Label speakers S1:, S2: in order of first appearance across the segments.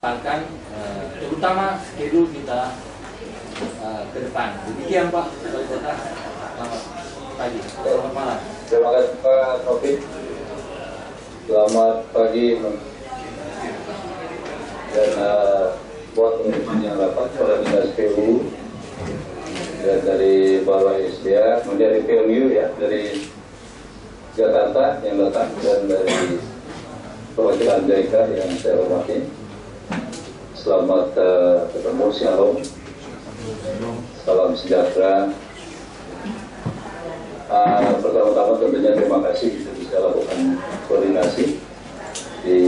S1: akan terutama schedule kita ke depan. Demikian Pak Wali Kota. Selamat pagi. Selamat malam.
S2: Terima kasih Pak Taufik. Selamat pagi dan buat teman-teman yang rapat pada dinas PU dan dari Balai SDA, dari PLU ya, dari Jakarta yang datang dan dari perwakilan JIK yang saya hormati. Selamat ketemu, shalom, salam sejahtera. Pertama-tama tentunya terima kasih kita bisa lakukan koordinasi di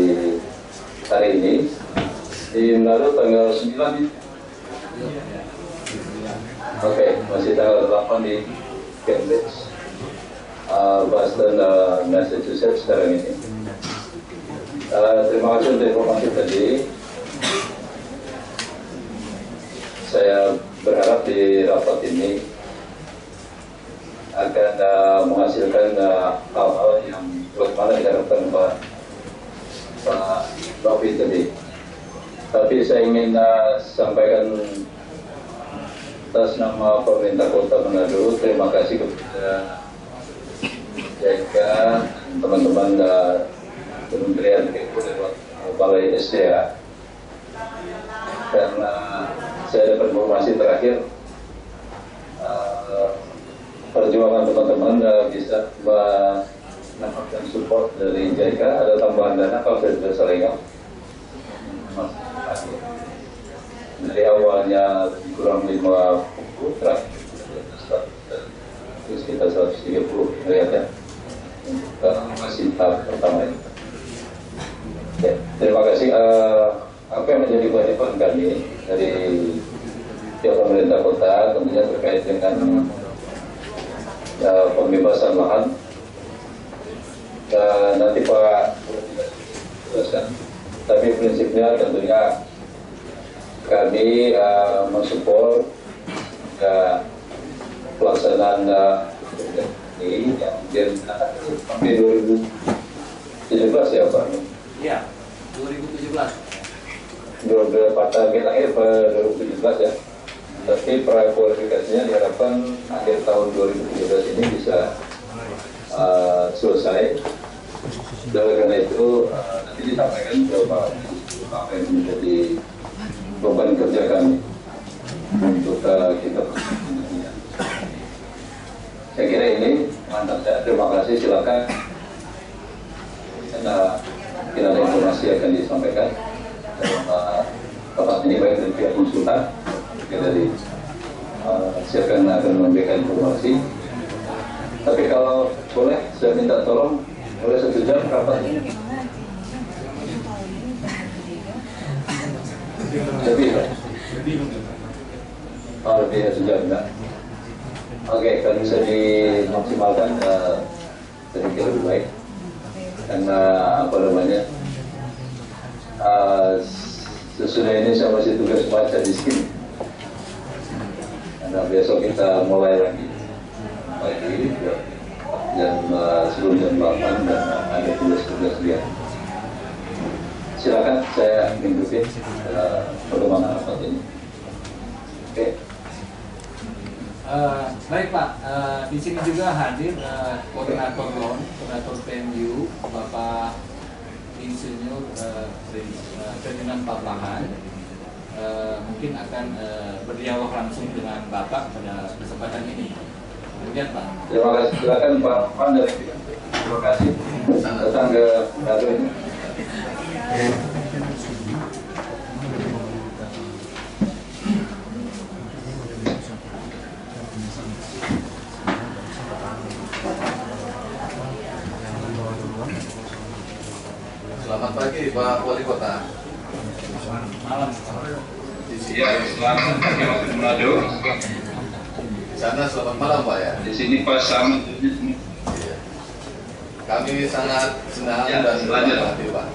S2: hari ini di Manado tanggal 9 ini. Oke, masih tanggal 8 di Cambridge, Boston, Massachusetts sekarang ini. Terima kasih untuk informasi tadi. Saya berharap di rapat ini akan menghasilkan hal-hal yang bagaimana diharapkan Pak Taufik tadi. Tapi saya ingin sampaikan atas nama pemerintah Kota Manado, terima kasih kepada JIK dan teman-teman Kementerian PU lewat Balai SDA, karena saya dapat informasi terakhir perjuangan teman-teman bisa mendapatkan support dari JIK, ada tambahan dana kalau saya tidak salah ingat. Dari awalnya lebih kurang 50, terakhir sekitar 130 miliar ya untuk masih tahap pertama ini. Ya, terima kasih. Apa yang menjadi kewajiban kami dari pihak pemerintah kota tentunya terkait dengan pembebasan lahan, dan nanti Pak jelaskan. Tapi prinsipnya tentunya kami mensupport pelaksanaan ini yang sampai 2017 ya Pak?
S1: Iya, 2017.
S2: Target akhir pada 2017 ya. Tapi prakualifikasinya diharapkan akhir tahun 2017 ini bisa selesai. Dan karena itu nanti disampaikan beberapa apa yang menjadi beban kerja kami untuk kita. Saya kira ini mantap ya. Terima kasih, silakan. Kita ada informasi akan disampaikan dalam tempat ini baik dari pihak konsultan, dari siapa yang akan memberikan informasi. Tapi kalau boleh saya minta tolong, boleh 1 jam rapat ini. Lebih Pak? Oh lebih ya, 1 jam enggak? Oke, kalau bisa dimaksimalkan saya kira lebih baik. Karena apa namanya, sesudah ini saya masih tugas baca di sini. Karena besok kita mulai lagi pagi sebelum jam 8 dan ada tugas-tugas dia. Silakan saya mengikuti perkembangan rapat ini. Oke.
S1: Baik Pak, di sini juga hadir koordinator LON, koordinator PMU, Bapak Insinyur Ferdinand Paplahan, mungkin akan berdialog langsung dengan Bapak pada kesempatan ini. Kemudian Pak.
S2: Terima kasih. Silakan Pak Pan dari. Terima kasih datang ke Manado ini.
S3: Selamat pagi Pak Wali Kota.
S1: Malam.
S2: Ya, selamat pagi waktu Manado.
S3: Di sana selamat malam Pak ya.
S2: Di sini Pak sama.
S3: Kami sangat senang
S2: Ya,
S3: dan
S2: lanjut.
S3: berhati Pak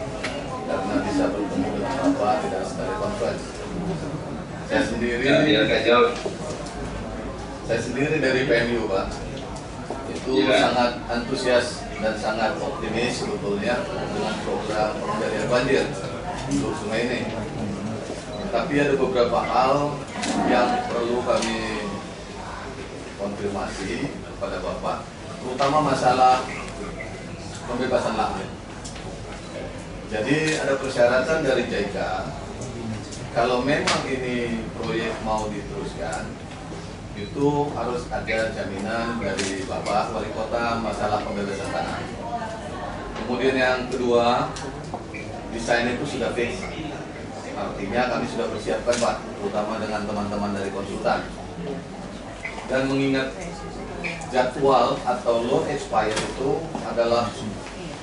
S3: karena bisa bertemu dengan Bapak di dalam telekonferensi. Saya sendiri, saya sendiri dari PMU Pak. Itu sangat antusias dan sangat optimis sebetulnya dengan program pengendalian banjir untuk sungai ini. Tapi ada beberapa hal yang perlu kami konfirmasi kepada Bapak, terutama masalah pembebasan lahan. Jadi ada persyaratan dari JIK, kalau memang ini proyek mau diteruskan, itu harus ada jaminan dari Bapak Wali Kota masalah pembebasan tanah. Kemudian yang kedua, desain itu sudah fix. Artinya kami sudah persiapkan Pak, terutama dengan teman-teman dari konsultan. Dan mengingat jadwal atau loan expire itu adalah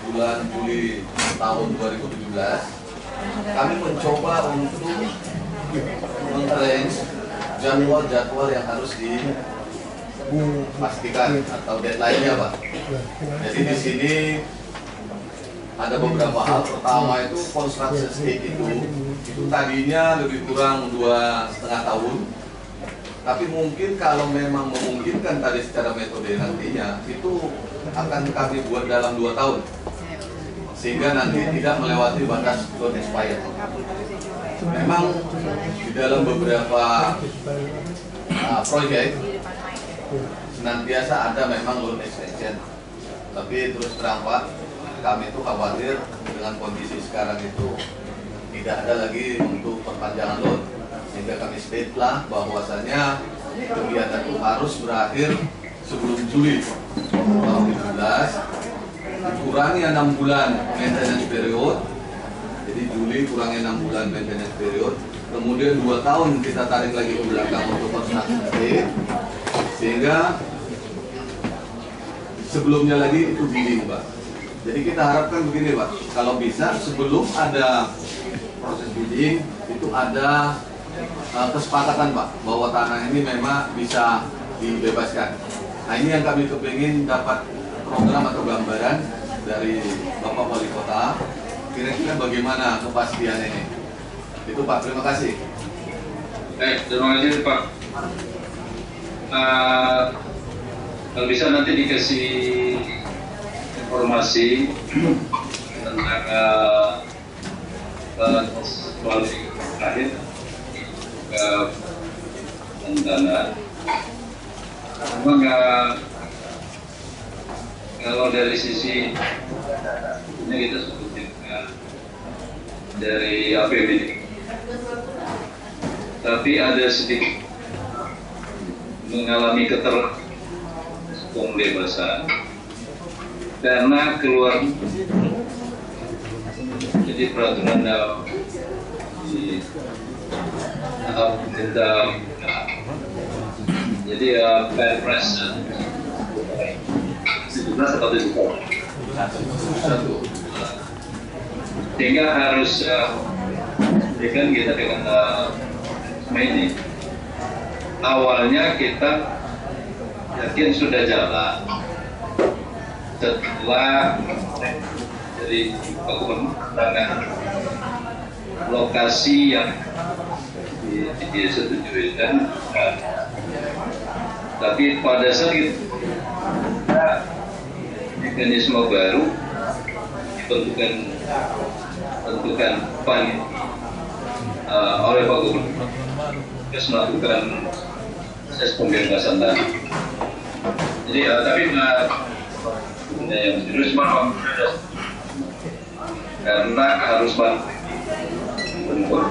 S3: bulan Juli tahun 2017, kami mencoba untuk mengarrange jadwal-jadwal yang harus dipastikan atau deadline-nya Pak. Jadi di sini ada beberapa hal. Pertama itu construction stage itu tadinya lebih kurang 2,5 tahun. Tapi mungkin kalau memang memungkinkan tadi secara metode nantinya itu akan kami buat dalam 2 tahun. Sehingga nanti tidak melewati batas loan expired. Memang di dalam beberapa proyek senantiasa ada memang loan extension. Tapi terus terang Pak, kami itu khawatir dengan kondisi sekarang itu tidak ada lagi untuk perpanjangan loan, sehingga kami state lah bahwasanya kegiatan itu harus berakhir sebelum Juli 2017, dikurangi 6 bulan maintenance period. Jadi Juli kurangi 6 bulan maintenance period, kemudian 2 tahun kita tarik lagi ke belakang untuk construction stage, sehingga sebelumnya lagi itu bidding Pak. Jadi kita harapkan begini Pak, kalau bisa sebelum ada proses bidding itu ada kesepakatan Pak bahwa tanah ini memang bisa dibebaskan. Nah ini yang kami kepingin dapat program atau gambaran dari Bapak Wali Kota, kira-kira bagaimana kepastian ini. Itu Pak, terima kasih.
S2: Terima kasih Pak. Kalau bisa nanti dikasih informasi tentang kualitas terakhir ke tanah. Memang kalau dari sisi ini kita sebutin dari APBD, tapi ada sedikit mengalami pembebasan karena keluar jadi peraturan di tahap pemerintah. Jadi Perpres 17 atau 1 sehingga harus kan kita dengan ini awalnya kita yakin sudah jalan setelah dari pengembangan lokasi yang disetujui dan tapi pada saat itu mekanisme baru tentukan oleh Pak Gubernur melakukan proses pembebasan tanah. Jadi tapi yang serius karena harus untuk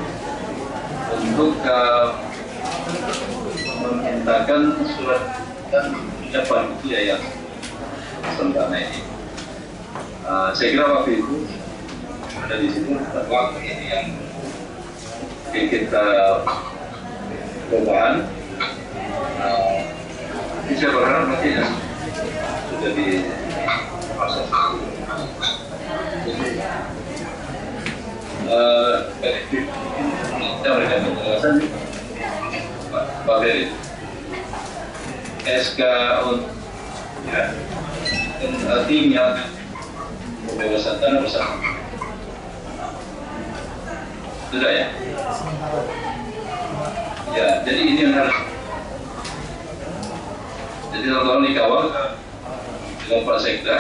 S2: memintakan surat dan ucapan biaya tentang ini. Saya kira waktu itu ada di situ waktu ini yang kita perubahan. Saya berharap nanti ya sudah di proses. Kita berikan penjelasan Pak Ferry. SK untuk ya, tim yang pembebasan tanah bersama. Sudah ya? Ya, jadi ini yang harus. Jadi tolong dikawal dengan Pak Sekda,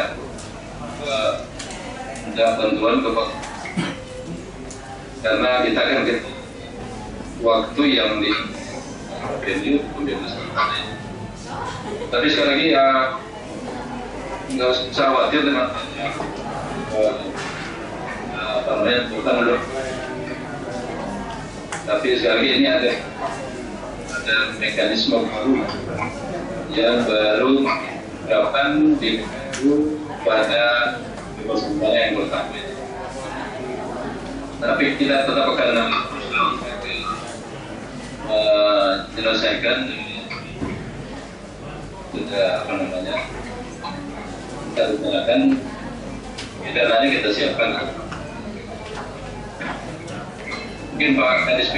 S2: minta bantuan ke Pak, karena kita kan waktu yang di venue kemudian disertai. Tapi sekali lagi ya nggak usah khawatir dengan apa namanya bukan loh. Tapi sekali lagi ini ada mekanisme baru yang baru diterapkan di pada persembahan yang pertama. Tapi kita tetap akan menyelesaikan sudah apa namanya kita rencanakan dananya kita siapkan. Mungkin Pak Kadis.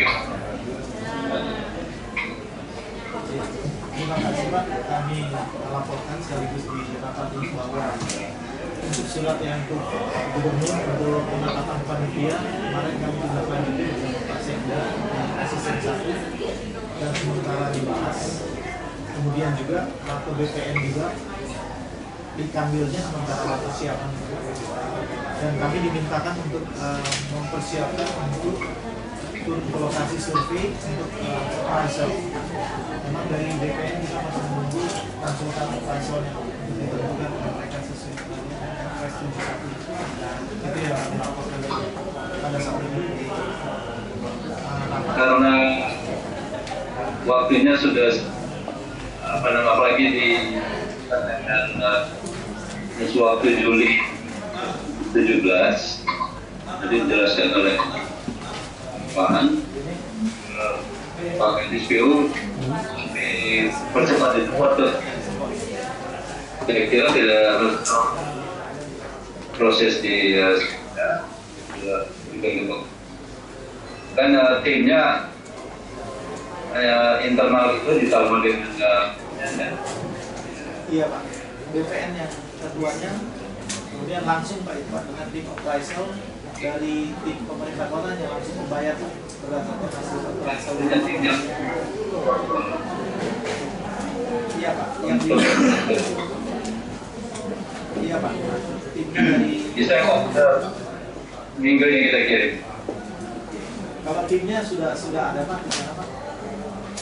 S4: Terima kasih Pak, kami melaporkan sekaligus di rapat ini bahwa untuk surat yang untuk gubernur untuk penetapan panitia kemarin kami tindak lanjuti dengan Pak Sekda dan asisten 1 dan sementara dibahas. Kemudian juga waktu BPN juga diambilnya sementara persiapan dan kami dimintakan untuk mempersiapkan untuk turun ke lokasi survei untuk appraisal. Memang dari BPN kita masih menunggu konsultan appraisal yang ditentukan oleh mereka sesuai dengan Perpres 71. Itu yang melaporkan pada saat ini.
S2: Karena waktunya sudah apa namanya apalagi di dengan sesuatu Juli 17 jadi dijelaskan oleh Pak SPU percepat itu waktu kira-kira tidak harus proses di kan timnya internal itu ditambah dengan
S4: Iya Pak, BPN yang keduanya kemudian langsung Pak itu Pak dengan tim appraisal dari tim pemerintah kota yang langsung membayar Pak berdasarkan hasil appraisal. Iya Pak, yang di iya Pak, timnya dari
S2: bisa kok minggu ini kita kirim.
S4: kalau timnya sudah ada Pak, di sana Pak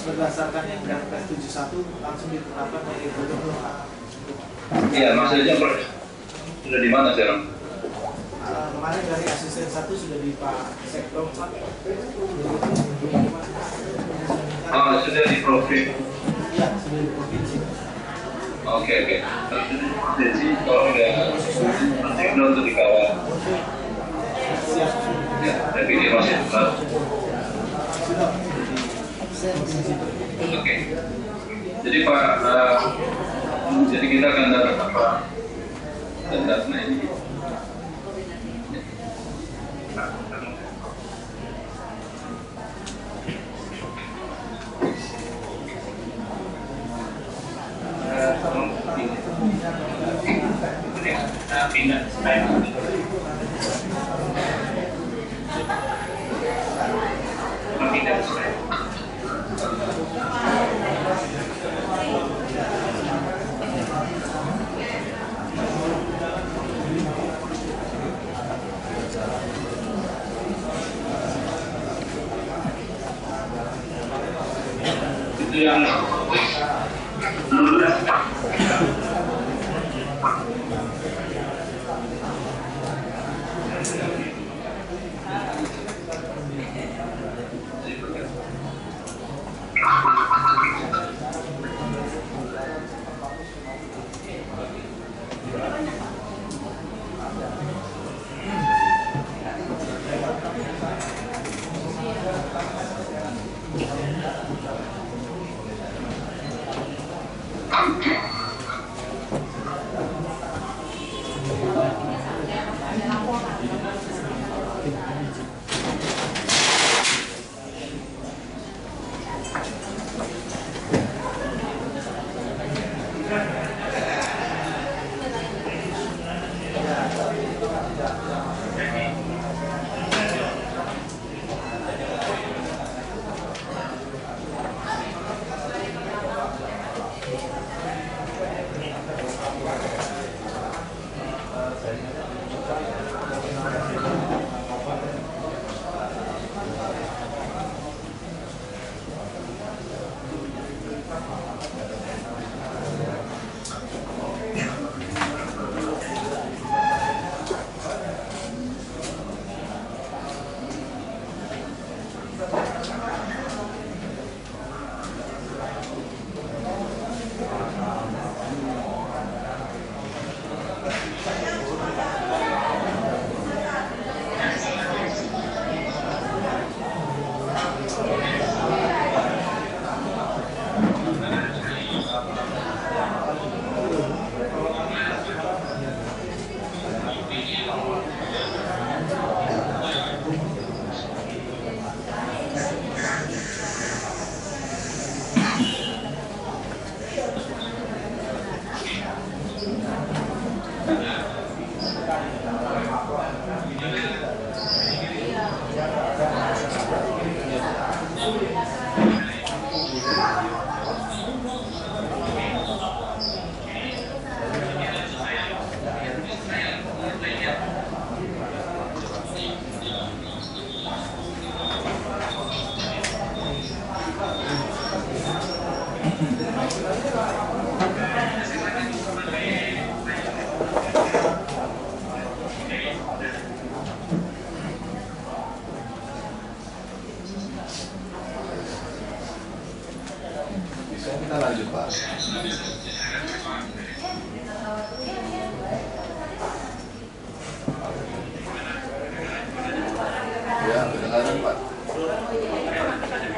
S4: berdasarkan yang Perpres 71 langsung ditetapkan oleh gubernur Pak.
S2: Iya, maksudnya sudah di mana sekarang?
S4: Kemarin dari asisten 1 sudah di Pak Sekdom Pak.
S2: Sudah di provinsi.
S4: Iya, sudah di provinsi.
S2: Oke. Jadi kalau udah Sekdom untuk dikawal.
S4: Siap.
S2: Ya, tapi ini masih tetap.
S4: Sudah.
S2: Oke. Jadi Pak, jadi kita akan dapat apa? Data ini. Itu yang
S3: kita lanjut Pak. Ya, kedengaran Pak.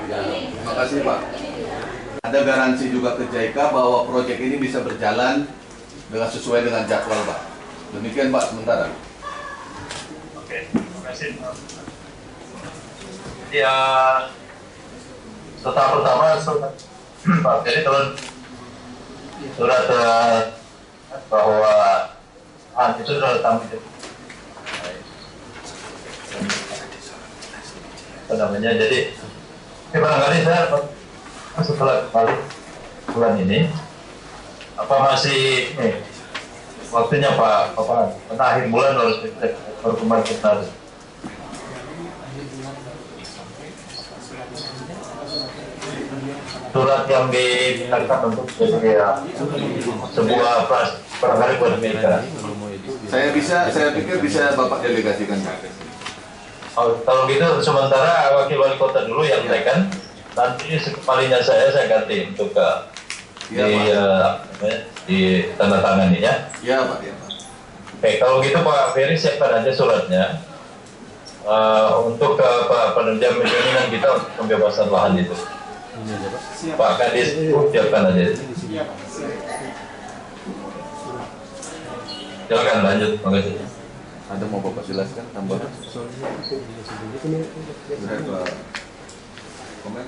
S3: Ya, terima kasih Pak. Ada garansi juga ke JICA bahwa proyek ini bisa berjalan dengan sesuai dengan jadwal Pak. Demikian Pak sementara.
S5: Oke, terima kasih. Ya, tahap pertama surat, jadi turun surat bahwa itu sudah tamu apa namanya. Jadi barangkali saya setelah kembali bulan ini apa masih waktunya Pak akhir bulan harus baru kemarin kita surat yang diberikan untuk jadi sebuah barangkali buat mereka.
S3: Saya pikir bisa Bapak delegasikan Pak.
S5: Kalau gitu sementara wakil wali kota dulu yang menaikkan, nanti sekalinya saya ganti untuk di tanda tangan ini ya.
S3: Ya Pak, ya Pak.
S5: Oke, kalau gitu Pak Ferry siapkan aja suratnya untuk Pak penunjang jaminan kita untuk pembebasan lahan itu. Pak Kadis siapkan aja. Silakan lanjut, makasih.
S3: Ada mau Bapak jelaskan tambahan? Komen?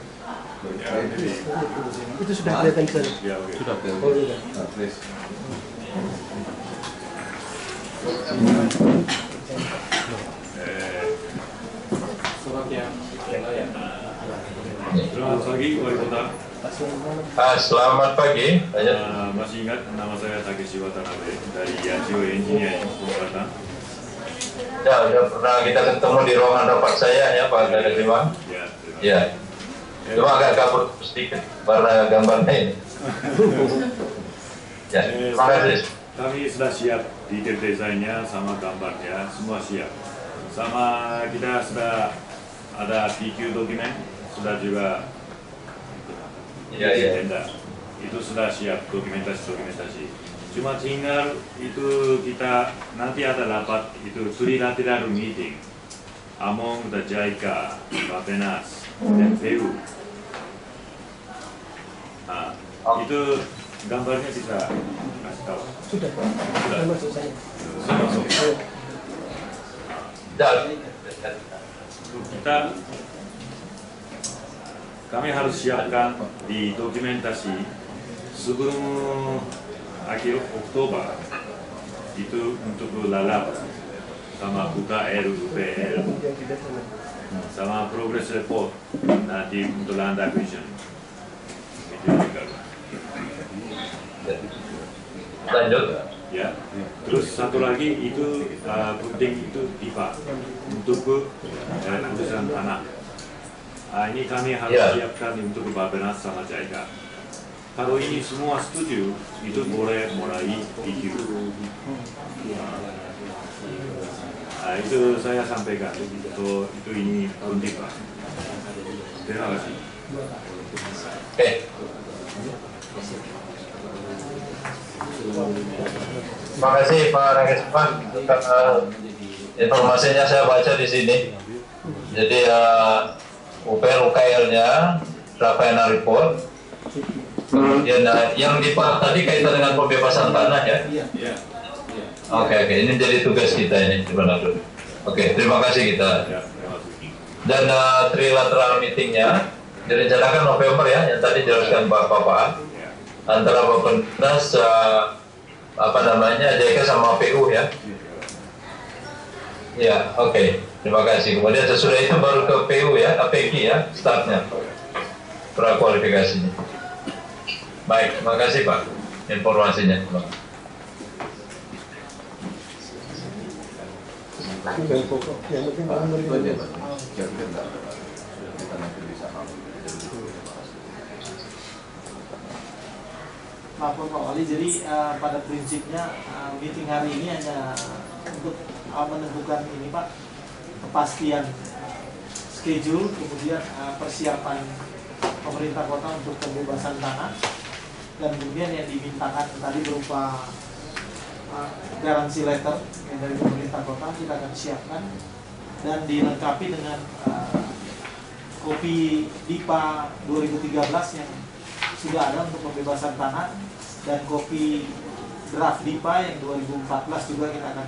S6: Itu sudah kelihatan ke
S3: Ya, oke. Sudah kelihatan.
S6: Oh, sudah.
S3: Nah, please.
S1: Surat yang ya.
S7: Selamat pagi Wali Kota.
S5: Selamat pagi.
S7: Masih ingat nama saya Takeshi Watanabe dari Yachio Engineering Purwakarta.
S5: Ya, sudah pernah kita ketemu di ruangan rapat saya ya Pak Takeshi.
S7: Ya,
S5: Ya. Cuma agak kabur sedikit karena gambarnya ini. Ya, terima kasih.
S7: Kami sudah siap detail desainnya sama gambarnya, semua siap. Sama kita sudah ada PQ dokumen, sudah juga tenda. Itu sudah siap dokumentasi. Cuma tinggal itu kita nanti ada rapat itu trilateral meeting among the JICA, Bapenas, dan PU. Nah, itu gambarnya bisa kasih tahu.
S6: sudah Pak.
S7: Sudah.
S6: Masuk saya.
S7: Masuk. Kami harus siapkan di dokumentasi sebelum akhir Oktober itu untuk lalap sama UKL, UPL sama progress report nanti untuk land acquisition itu juga.
S5: Lanjut.
S7: Ya, terus satu lagi itu penting itu IPA untuk urusan tanah. Ini kami harus siapkan untuk Bapenas sama JICA. Kalau ini semua setuju, itu boleh mulai PQ. Itu saya sampaikan. Itu ini penting Pak. Terima kasih.
S5: Oke. Terima kasih Pak Rakesh. Informasinya saya baca di sini. Jadi UPL-UKL-nya, Rafael report. Kemudian yang dibahas tadi kaitan dengan pembebasan tanah ya. Oke, ini jadi tugas kita ini di Manado. Oke, terima kasih kita. Dan trilateral meetingnya direncanakan November ya, yang tadi dijelaskan Bapak antara Bapenas JICA sama PU ya. Ya, oke. Terima kasih. Kemudian sesudah itu baru ke PU ya, APG ya, startnya. Prakualifikasinya. Baik, terima kasih Pak informasinya.
S6: Yang pokok, yang penting
S3: Pak,
S6: orang
S3: itu aja
S6: berikan.
S3: Pak. Kira-kira enggak, Pak. Kita nanti bisa
S4: Maaf Pak Wali, jadi pada prinsipnya meeting hari ini hanya untuk menentukan ini Pak, kepastian schedule, kemudian persiapan pemerintah kota untuk pembebasan tanah dan kemudian yang dimintakan tadi berupa garansi letter yang dari pemerintah kota kita akan siapkan dan dilengkapi dengan kopi DIPA 2013 yang sudah ada untuk pembebasan tanah dan kopi draft DIPA yang 2014 juga kita akan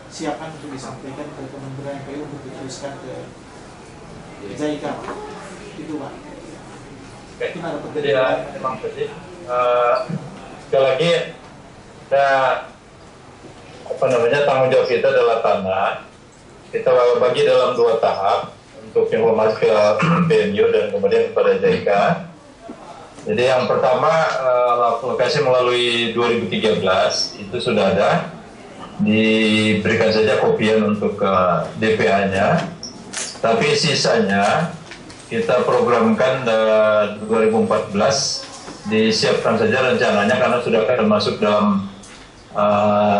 S4: siapkan untuk disampaikan ke Kementerian PU untuk diteruskan ke JICA, Pak. Itu, Pak. Itu ada perbedaan.
S5: Memang tadi sekali lagi tanggung jawab kita adalah tanah. Kita bagi dalam 2 tahap untuk informasi ke PMU dan kemudian kepada JICA. Jadi yang pertama lokasi melalui 2013 itu sudah ada, diberikan saja kopian untuk DPA-nya. Tapi sisanya kita programkan 2014 disiapkan saja rencananya karena sudah akan masuk dalam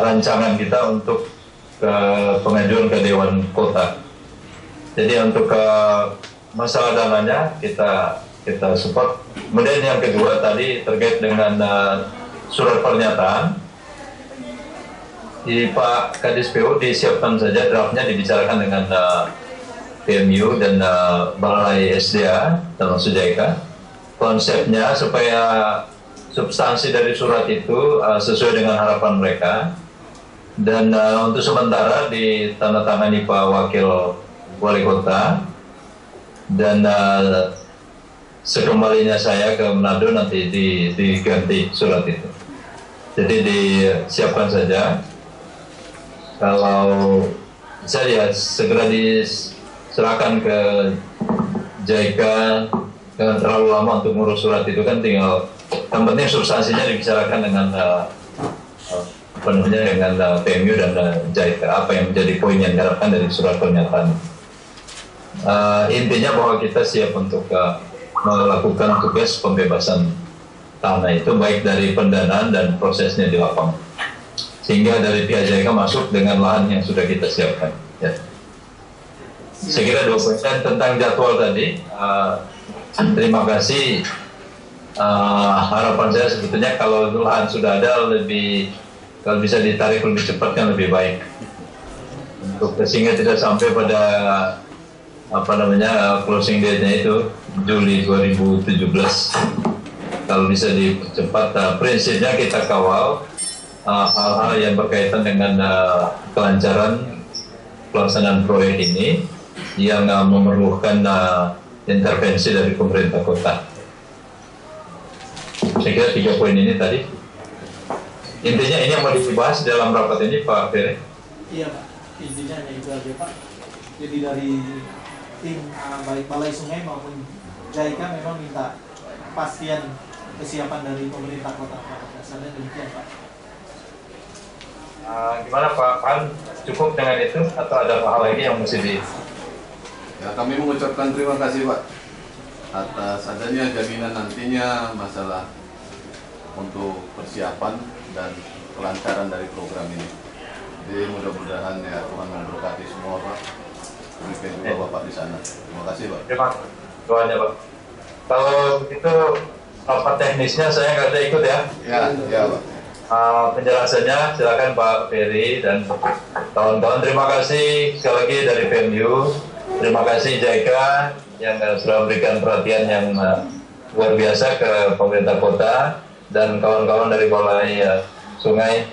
S5: rancangan kita untuk pengajuan ke Dewan Kota. Jadi untuk masalah dananya kita support. Kemudian yang kedua tadi terkait dengan surat pernyataan di Pak Kadis PU disiapkan saja draftnya, dibicarakan dengan PMU dan Balai SDA termasuk JICA. Konsepnya supaya substansi dari surat itu sesuai dengan harapan mereka, dan untuk sementara ditandatangani Pak Wakil Wali Kota, dan sekembalinya saya ke Manado nanti diganti surat itu. Jadi disiapkan saja. Kalau bisa ya segera diserahkan ke JICA, jangan terlalu lama untuk ngurus surat itu kan, tinggal yang penting substansinya dibicarakan dengan dengan PMU dan JICA, apa yang menjadi poin yang diharapkan dari surat pernyataan. Intinya bahwa kita siap untuk melakukan tugas pembebasan tanah itu baik dari pendanaan dan prosesnya di lapangan, sehingga dari pihak JICA masuk dengan lahan yang sudah kita siapkan. Ya. Saya kira 2 poin tentang jadwal tadi. Terima kasih. Harapan saya sebetulnya kalau lahan sudah ada kalau bisa ditarik lebih cepat kan lebih baik. Sehingga tidak sampai pada closing date-nya itu Juli 2017. Kalau bisa dipercepat, prinsipnya kita kawal hal-hal yang berkaitan dengan kelancaran pelaksanaan proyek ini yang memerlukan intervensi dari pemerintah kota. Saya kira 3 poin ini tadi. Intinya ini yang mau dibahas dalam rapat ini, Pak Ferry.
S4: Iya, Pak. Intinya hanya itu aja, Pak. Jadi dari tim baik Balai Sungai maupun JICA memang minta kepastian kesiapan dari pemerintah kota. Dasarnya demikian, Pak.
S5: Gimana Pak Pan? Cukup dengan itu atau ada hal lagi yang mesti di?
S3: Ya, kami mengucapkan terima kasih Pak atas adanya jaminan nantinya masalah untuk persiapan dan kelancaran dari program ini. Jadi mudah-mudahan ya Tuhan memberkati semua Pak. Demikian juga Bapak di sana. Terima kasih Pak.
S5: Terima kasih. Doanya Pak. Kalau begitu rapat teknisnya saya nggak ada ikut ya?
S3: Ya Pak.
S5: Penjelasannya silakan Pak Ferry dan kawan-kawan. Terima kasih sekali lagi dari PMU. Terima kasih JICA yang sudah memberikan perhatian yang luar biasa ke pemerintah kota dan kawan-kawan dari Balai Sungai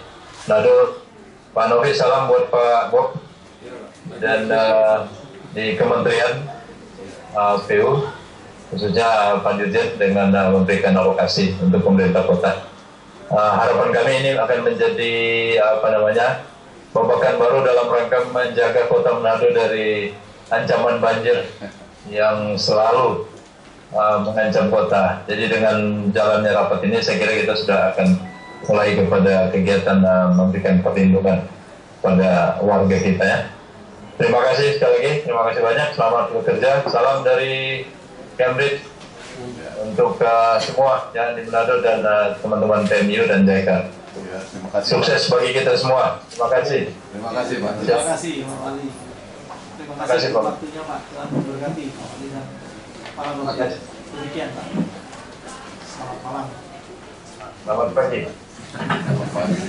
S5: Manado. Pak Novi, salam buat Pak Bob dan di Kementerian PU khususnya Pak Dirjen dengan memberikan alokasi untuk pemerintah kota. Harapan kami ini akan menjadi babakan baru dalam rangka menjaga kota Manado dari ancaman banjir yang selalu mengancam kota. Jadi dengan jalannya rapat ini saya kira kita sudah akan mulai kepada kegiatan memberikan perlindungan pada warga kita ya. Terima kasih sekali lagi, terima kasih banyak, selamat bekerja, salam dari Cambridge untuk semua yang di Manado dan teman-teman PMU dan JICA.
S3: Ya, terima kasih.
S5: Sukses bagi kita semua. Terima kasih.
S3: Terima kasih Pak.
S4: Terima kasih Pak Wali. Terima kasih
S5: Pak.
S4: waktunya Pak. Tuhan memberkati Pak Wali dan para pemirsa. Demikian Pak. Selamat malam.
S5: Selamat pagi.
S3: Selamat pagi.